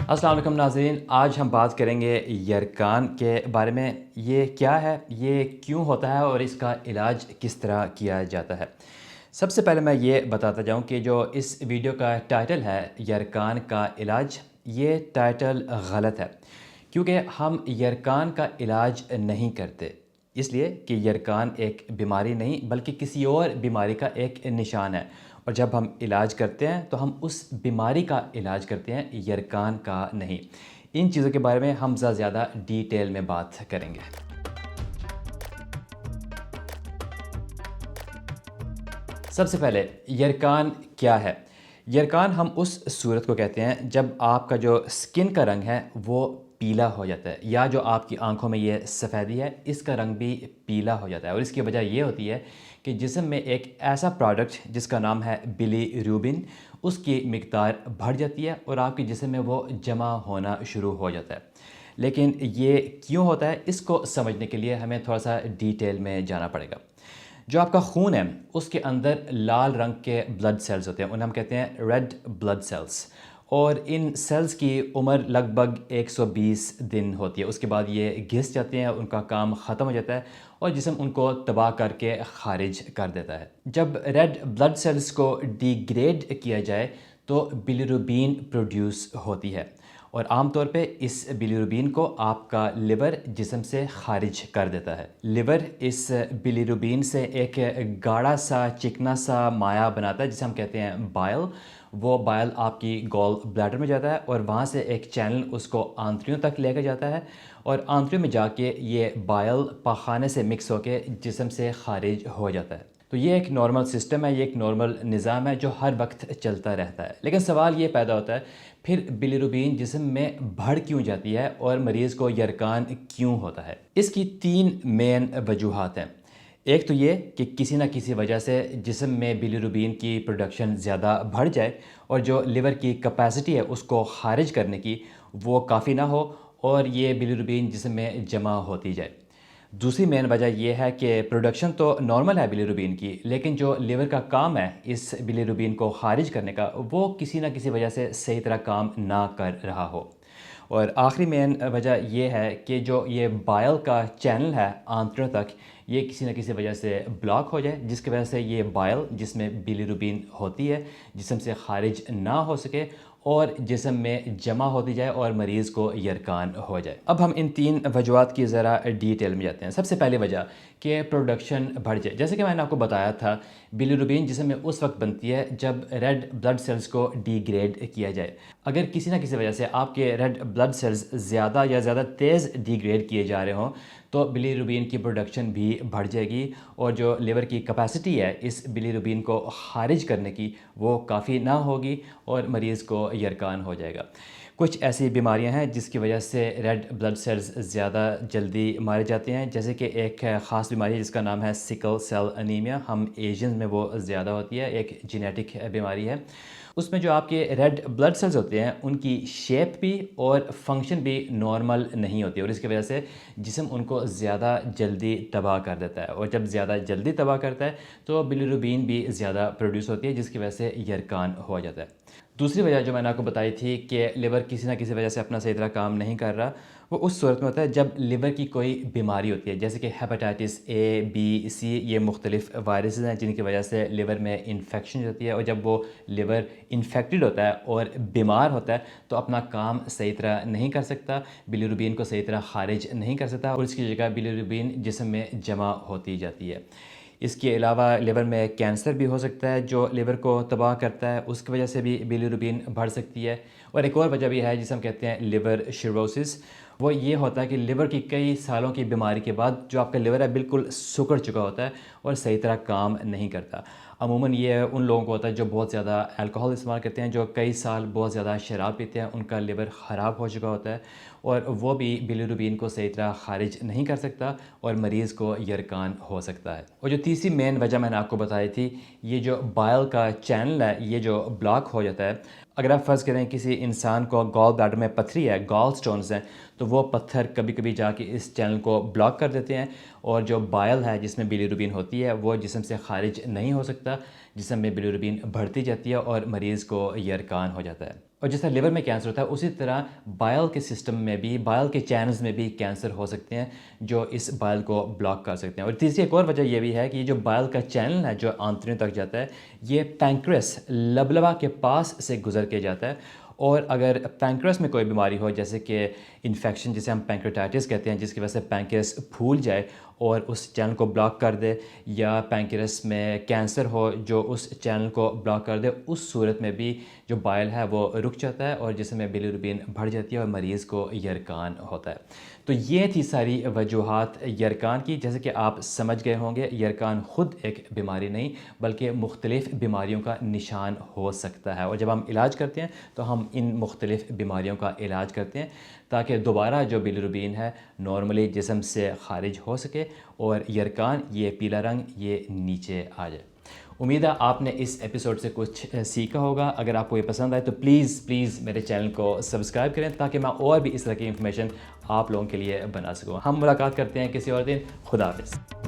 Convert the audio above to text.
السلام علیکم ناظرین، آج ہم بات کریں گے یرکان کے بارے میں۔ یہ کیا ہے، یہ کیوں ہوتا ہے اور اس کا علاج کس طرح کیا جاتا ہے۔ سب سے پہلے میں یہ بتاتا جاؤں کہ جو اس ویڈیو کا ٹائٹل ہے یرکان کا علاج، یہ ٹائٹل غلط ہے، کیونکہ ہم یرکان کا علاج نہیں کرتے، اس لیے کہ یرکان ایک بیماری نہیں بلکہ کسی اور بیماری کا ایک نشان ہے، اور جب ہم علاج کرتے ہیں تو ہم اس بیماری کا علاج کرتے ہیں، یرکان کا نہیں۔ ان چیزوں کے بارے میں ہم زیادہ ڈیٹیل میں بات کریں گے۔ سب سے پہلے یرکان کیا ہے؟ یرکان ہم اس صورت کو کہتے ہیں جب آپ کا جو سکن کا رنگ ہے وہ پیلا ہو جاتا ہے، یا جو آپ کی آنکھوں میں یہ سفیدی ہے اس کا رنگ بھی پیلا ہو جاتا ہے، اور اس کی وجہ یہ ہوتی ہے کہ جسم میں ایک ایسا پروڈکٹ جس کا نام ہے بلی روبن، اس کی مقدار بڑھ جاتی ہے اور آپ کے جسم میں وہ جمع ہونا شروع ہو جاتا ہے۔ لیکن یہ کیوں ہوتا ہے، اس کو سمجھنے کے لیے ہمیں تھوڑا سا ڈیٹیل میں جانا پڑے گا۔ جو آپ کا خون ہے اس کے اندر لال رنگ کے بلڈ سیلز ہوتے ہیں، انہیں ہم کہتے ہیں ریڈ بلڈ سیلز، اور ان سیلز کی عمر لگ بھگ 120 دن ہوتی ہے۔ اس کے بعد یہ گھس جاتے ہیں، ان کا کام ختم ہو جاتا ہے اور جسم ان کو تباہ کر کے خارج کر دیتا ہے۔ جب ریڈ بلڈ سیلز کو ڈی گریڈ کیا جائے تو بلیروبین پروڈیوس ہوتی ہے، اور عام طور پہ اس بلیروبین کو آپ کا لیور جسم سے خارج کر دیتا ہے۔ لیور اس بلیروبین سے ایک گاڑھا سا چکنا سا مائع بناتا ہے جسے ہم کہتے ہیں بائل۔ وہ بائل آپ کی گال بلیڈر میں جاتا ہے اور وہاں سے ایک چینل اس کو آنتڑیوں تک لے کے جاتا ہے، اور آنتڑیوں میں جا کے یہ بائل پاخانے سے مکس ہو کے جسم سے خارج ہو جاتا ہے۔ تو یہ ایک نارمل سسٹم ہے، یہ ایک نارمل نظام ہے جو ہر وقت چلتا رہتا ہے۔ لیکن سوال یہ پیدا ہوتا ہے، پھر بلیروبین جسم میں بڑھ کیوں جاتی ہے اور مریض کو یرکان کیوں ہوتا ہے؟ اس کی 3 مین وجوہات ہیں۔ ایک تو یہ کہ کسی نہ کسی وجہ سے جسم میں بلیروبین کی پروڈکشن زیادہ بڑھ جائے اور جو لیور کی کیپیسٹی ہے اس کو خارج کرنے کی وہ کافی نہ ہو، اور یہ بلیروبین جسم میں جمع ہوتی جائے۔ دوسری مین وجہ یہ ہے کہ پروڈکشن تو نارمل ہے بلیروبین کی، لیکن جو لیور کا کام ہے اس بلیروبین کو خارج کرنے کا وہ کسی نہ کسی وجہ سے صحیح طرح کام نہ کر رہا ہو۔ اور آخری مین وجہ یہ ہے کہ جو یہ بائل کا چینل ہے آنتڑیوں تک، یہ کسی نہ کسی وجہ سے بلاک ہو جائے، جس کی وجہ سے یہ بائل جس میں بلیروبین ہوتی ہے جسم سے خارج نہ ہو سکے اور جسم میں جمع ہوتی جائے اور مریض کو یرکان ہو جائے۔ اب ہم ان 3 وجوہات کی ذرا ڈیٹیل میں جاتے ہیں۔ سب سے پہلی وجہ کہ پروڈکشن بڑھ جائے، جیسے کہ میں نے آپ کو بتایا تھا بلیروبین جسم میں اس وقت بنتی ہے جب ریڈ بلڈ سیلز کو ڈی گریڈ کیا جائے۔ اگر کسی نہ کسی وجہ سے آپ کے ریڈ بلڈ سیلز زیادہ یا زیادہ تیز ڈی گریڈ کیے جا رہے ہوں تو بلیروبین کی پروڈکشن بھی بڑھ جائے گی، اور جو لیور کی کیپیسٹی ہے اس بلیروبین کو خارج کرنے کی وہ کافی نہ ہوگی اور مریض کو یرکان ہو جائے گا۔ کچھ ایسی بیماریاں ہیں جس کی وجہ سے ریڈ بلڈ سیلز زیادہ جلدی مارے جاتے ہیں، جیسے کہ ایک خاص بیماری ہے جس کا نام ہے سکل سیل انیمیا، ہم ایشینز میں وہ زیادہ ہوتی ہے، ایک جینیٹک بیماری ہے۔ اس میں جو آپ کے ریڈ بلڈ سیلز ہوتے ہیں ان کی شیپ بھی اور فنکشن بھی نارمل نہیں ہوتی، اور اس کی وجہ سے جسم ان کو زیادہ جلدی تباہ کر دیتا ہے، اور جب زیادہ جلدی تباہ کرتا ہے تو بلیروبین بھی زیادہ پروڈیوس ہوتی ہے جس کی وجہ سے یرکان ہو جاتا ہے۔ دوسری وجہ جو میں نے آپ کو بتائی تھی کہ لیور کسی نہ کسی وجہ سے اپنا صحیح طرح کام نہیں کر رہا، وہ اس صورت میں ہوتا ہے جب لیور کی کوئی بیماری ہوتی ہے، جیسے کہ ہیپاٹائٹس اے بی سی، یہ مختلف وائرسز ہیں جن کی وجہ سے لیور میں انفیکشن ہوتی ہے، اور جب وہ لیور انفیکٹڈ ہوتا ہے اور بیمار ہوتا ہے تو اپنا کام صحیح طرح نہیں کر سکتا، بلیروبین کو صحیح طرح خارج نہیں کر سکتا، اور اس کی جگہ بلیروبین جسم میں جمع ہوتی جاتی ہے۔ اس کے علاوہ لیور میں کینسر بھی ہو سکتا ہے جو لیور کو تباہ کرتا ہے، اس کی وجہ سے بھی بلیروبین بڑھ سکتی ہے۔ اور ایک اور وجہ بھی ہے جسے ہم کہتے ہیں لیور سیروسس، وہ یہ ہوتا ہے کہ لیور کی کئی سالوں کی بیماری کے بعد جو آپ کا لیور ہے بالکل سکڑ چکا ہوتا ہے اور صحیح طرح کام نہیں کرتا۔ عموماً یہ ان لوگوں کو ہوتا ہے جو بہت زیادہ الکوہل استعمال کرتے ہیں، جو کئی سال بہت زیادہ شراب پیتے ہیں، ان کا لیور خراب ہو چکا ہوتا ہے اور وہ بھی بلیروبین کو صحیح طرح خارج نہیں کر سکتا اور مریض کو یرکان ہو سکتا ہے۔ اور جو تیسری مین وجہ میں نے آپ کو بتائی تھی، یہ جو بائل کا چینل ہے یہ جو بلاک ہو جاتا ہے، اگر آپ فرض کریں کسی انسان کو گال بلیڈر میں پتھری ہے، گال سٹونز ہیں، تو وہ پتھر کبھی کبھی جا کے اس چینل کو بلاک کر دیتے ہیں، اور جو بائل ہے جس میں بیلیروبین ہوتی ہے وہ جسم سے خارج نہیں ہو سکتا، جسم میں بیلیروبین بڑھتی جاتی ہے اور مریض کو یرکان ہو جاتا ہے۔ اور جس طرح لیور میں کینسر ہوتا ہے اسی طرح بائل کے سسٹم میں بھی، بائل کے چینلز میں بھی کینسر ہو سکتے ہیں جو اس بائل کو بلاک کر سکتے ہیں۔ اور تیسری ایک اور وجہ یہ بھی ہے کہ یہ جو بائل کا چینل ہے جو آنتڑیوں تک جاتا ہے یہ پینکریاس لبلبا کے پاس سے گزر کے جاتا ہے، اور اگر پینکریاس میں کوئی بیماری ہو جیسے کہ انفیکشن جسے ہم پینکریٹائٹس کہتے ہیں، جس کی وجہ سے پینکریاس پھول جائے اور اس چینل کو بلاک کر دے، یا پینکریاس میں کینسر ہو جو اس چینل کو بلاک کر دے، اس صورت میں بھی جو بائل ہے وہ رک جاتا ہے اور جسم میں بیلیروبین بڑھ جاتی ہے اور مریض کو یرکان ہوتا ہے۔ تو یہ تھی ساری وجوہات یرکان کی۔ جیسے کہ آپ سمجھ گئے ہوں گے یرکان خود ایک بیماری نہیں بلکہ مختلف بیماریوں کا نشان ہو سکتا ہے، اور جب ہم علاج کرتے ہیں تو ہم ان مختلف بیماریوں کا علاج کرتے ہیں تاکہ دوبارہ جو بیلیروبین ہے نارملی جسم سے خارج ہو سکے اور یرکان یہ پیلا رنگ یہ نیچے آ جائے۔ امید ہے آپ نے اس ایپیسوڈ سے کچھ سیکھا ہوگا۔ اگر آپ کو یہ پسند آئے تو پلیز میرے چینل کو سبسکرائب کریں تاکہ میں اور بھی اس طرح کی انفارمیشن آپ لوگوں کے لیے بنا سکوں۔ ہم ملاقات کرتے ہیں کسی اور دن۔ خدا حافظ۔